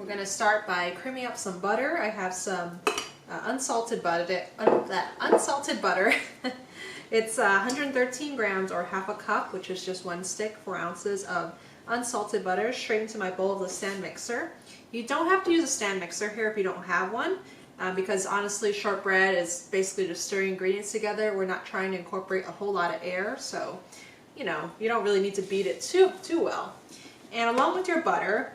We're going to start by creaming up some butter. I have some unsalted butter. Unsalted butter. It's 113 grams or half a cup, which is just 1 stick, 4 ounces of unsalted butter straight into my bowl of the stand mixer. You don't have to use a stand mixer here if you don't have one, because honestly shortbread is basically just stirring ingredients together. We're not trying to incorporate a whole lot of air, so you don't really need to beat it too well. And along with your butter,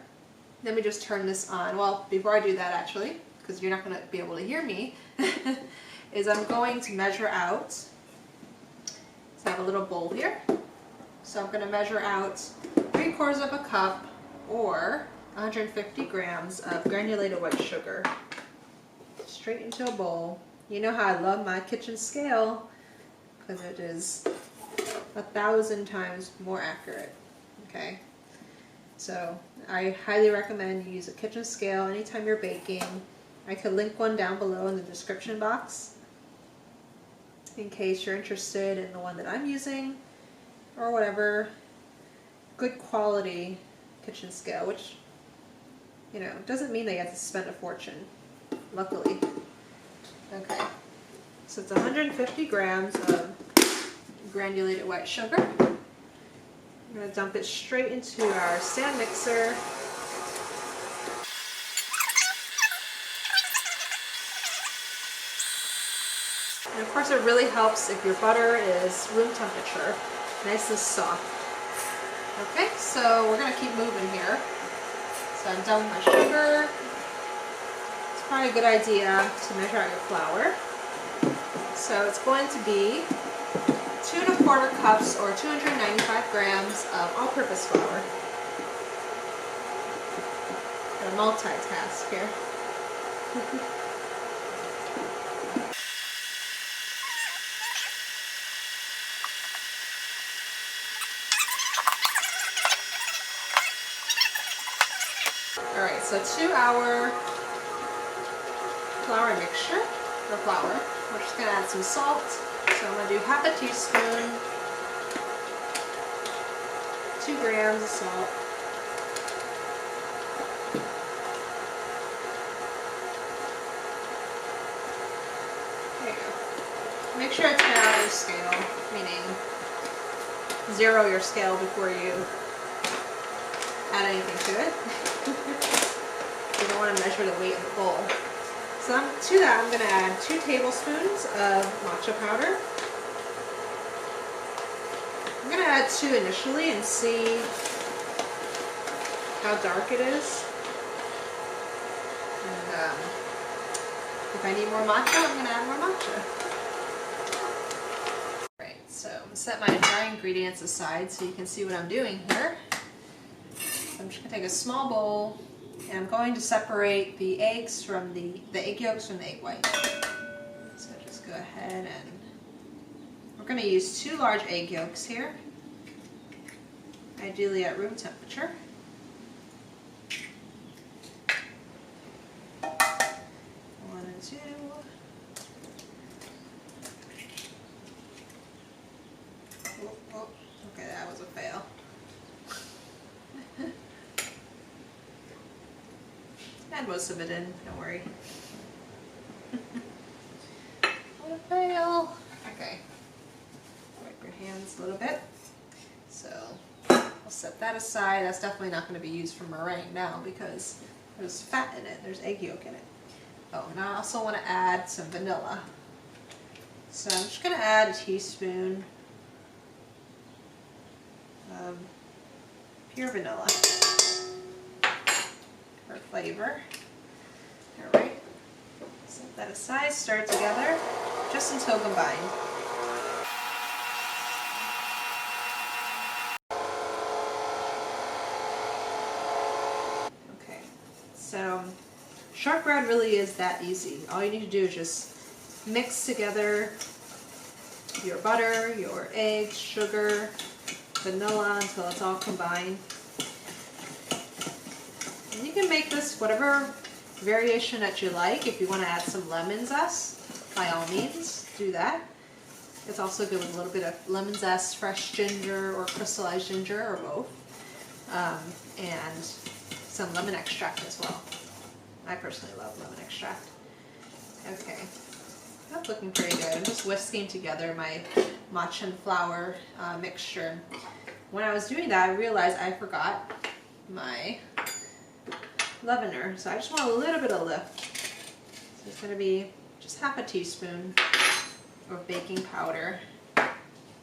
let me just turn this on. Well, before I do that actually, because you're not going to be able to hear me, is I'm going to measure out. So I have a little bowl here. So I'm going to measure out 3/4 of a cup or 150 grams of granulated white sugar. Straight into a bowl. You know how I love my kitchen scale because it is 1,000 times more accurate. Okay. So I highly recommend you use a kitchen scale anytime you're baking. I could link one down below in the description box in case you're interested in the one that I'm using or whatever. Good quality kitchen scale, which doesn't mean that you have to spend a fortune, luckily. Okay, so it's 150 grams of granulated white sugar. I'm going to dump it straight into our stand mixer. And of course it really helps if your butter is room temperature, nice and soft. Okay, so we're going to keep moving here. So I'm done with my sugar. It's probably a good idea to measure out your flour. So it's going to be 2 1/4 cups or 295 grams of all-purpose flour. Gotta multitask here. Alright, so 2-hour flour mixture, or flour. We're just going to add some salt. So I'm going to do half a teaspoon, 2 grams of salt. There you go. Make sure it's out your scale, meaning 0 your scale before you add anything to it. You don't want to measure the weight of the bowl. So to that I'm going to add 2 tablespoons of matcha powder. I'm going to add 2 initially and see how dark it is. And if I need more matcha, I'm going to add more matcha. Right, so I'm going to set my dry ingredients aside so you can see what I'm doing here. So I'm just going to take a small bowl. And I'm going to separate the eggs from the egg yolks from the egg white. So just go ahead and we're going to use 2 large egg yolks here, ideally at room temperature. 1 and 2. Oh, okay, that was a fail. Add most of it in, don't worry. What a fail. Okay. Wipe your hands a little bit. So I'll set that aside. That's definitely not going to be used for meringue now because there's fat in it. There's egg yolk in it. Oh, and I also want to add some vanilla. So I'm just going to add a teaspoon of pure vanilla. For flavor. Alright, set that aside, stir it together just until combined. Okay, so shortbread really is that easy. All you need to do is just mix together your butter, your eggs, sugar, vanilla until it's all combined. And you can make this whatever variation that you like. If you want to add some lemon zest, by all means, do that. It's also good with a little bit of lemon zest, fresh ginger, or crystallized ginger, or both. And some lemon extract as well. I personally love lemon extract. Okay, that's looking pretty good. I'm just whisking together my matcha and flour mixture. When I was doing that, I realized I forgot my leavener, so I just want a little bit of lift. So it's going to be just half a teaspoon of baking powder.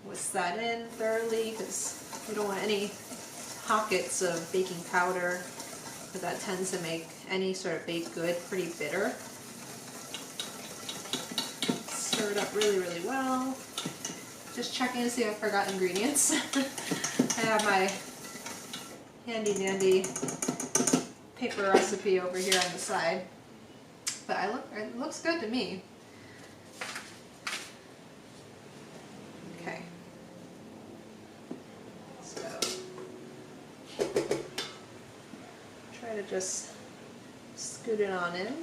Whisk that in thoroughly because we don't want any pockets of baking powder, because that tends to make any sort of baked good pretty bitter. Stir it up really, really well. Just checking to see if I forgot ingredients. I have my handy dandy paper recipe over here on the side, but it looks good to me. Okay, so try to just scoot it on in.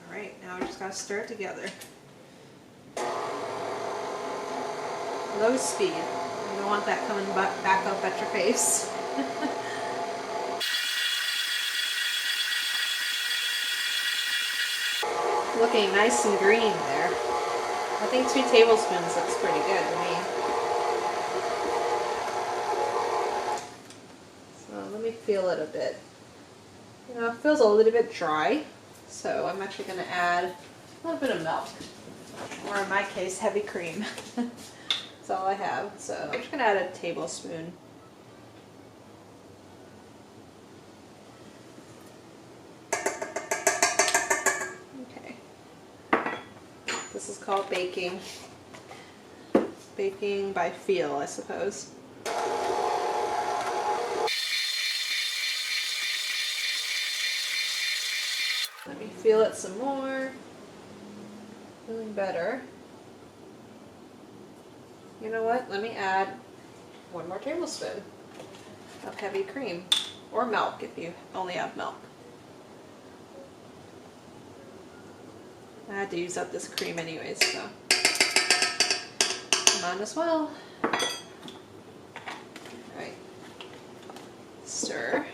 Alright, now we just gotta stir it together. Low speed. You don't want that coming back up at your face. Looking nice and green there. I think 2 tablespoons looks pretty good to me. So let me feel it a bit. You know, it feels a little bit dry, so I'm actually going to add a little bit of milk, or in my case, heavy cream. That's all I have. So I'm just going to add a tablespoon. Okay. This is called baking. Baking by feel, I suppose. Let me feel it some more. Feeling better. You know what? Let me add 1 more tablespoon of heavy cream, or milk if you only have milk. I had to use up this cream anyways, so might as well. Alright. Stir.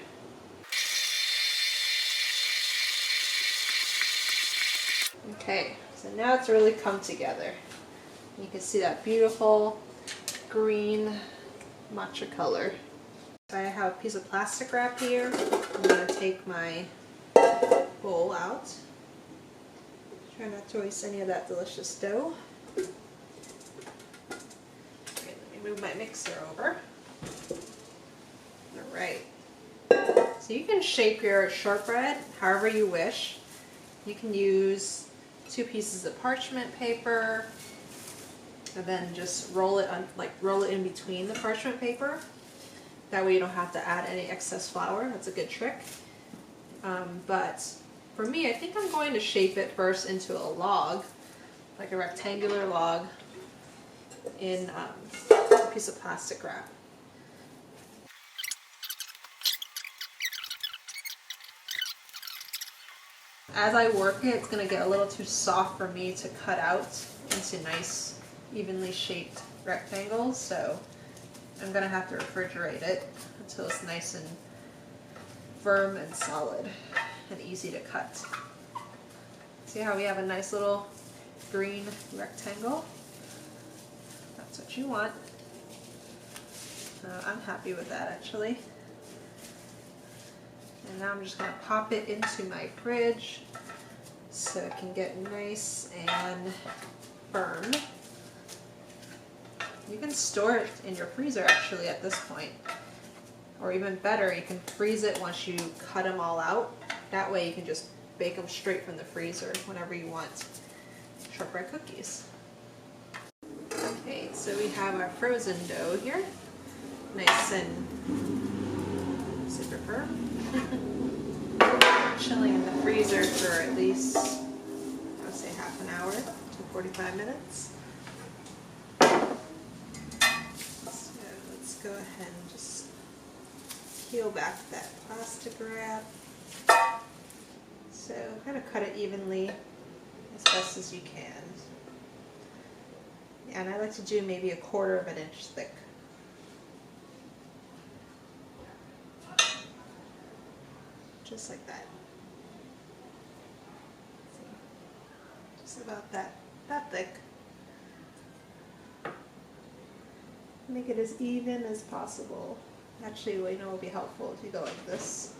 Okay, so now it's really come together. You can see that beautiful green matcha color. So I have a piece of plastic wrap here. I'm going to take my bowl out. Try not to waste any of that delicious dough. Okay, let me move my mixer over. Alright. So you can shape your shortbread however you wish. You can use 2 pieces of parchment paper, and then just roll it in between the parchment paper. That way you don't have to add any excess flour. That's a good trick. But for me, I think I'm going to shape it first into a log, like a rectangular log, in a piece of plastic wrap. As I work it, it's going to get a little too soft for me to cut out into nice, evenly shaped rectangles, so I'm going to have to refrigerate it until it's nice and firm and solid and easy to cut. See how we have a nice little green rectangle? That's what you want. I'm happy with that, actually. And now I'm just going to pop it into my fridge so it can get nice and firm. You can store it in your freezer actually at this point. Or even better, you can freeze it once you cut them all out. That way you can just bake them straight from the freezer whenever you want shortbread cookies. Okay, so we have our frozen dough here. Nice and super firm. Chilling in the freezer for at least, I would say, half an hour to 45 minutes. So let's go ahead and just peel back that plastic wrap. So kind of cut it evenly as best as you can. Yeah, and I like to do maybe 1/4 of an inch thick just like that. See? Just about that thick. Make it as even as possible. Actually, you know, it would be helpful if you go like this.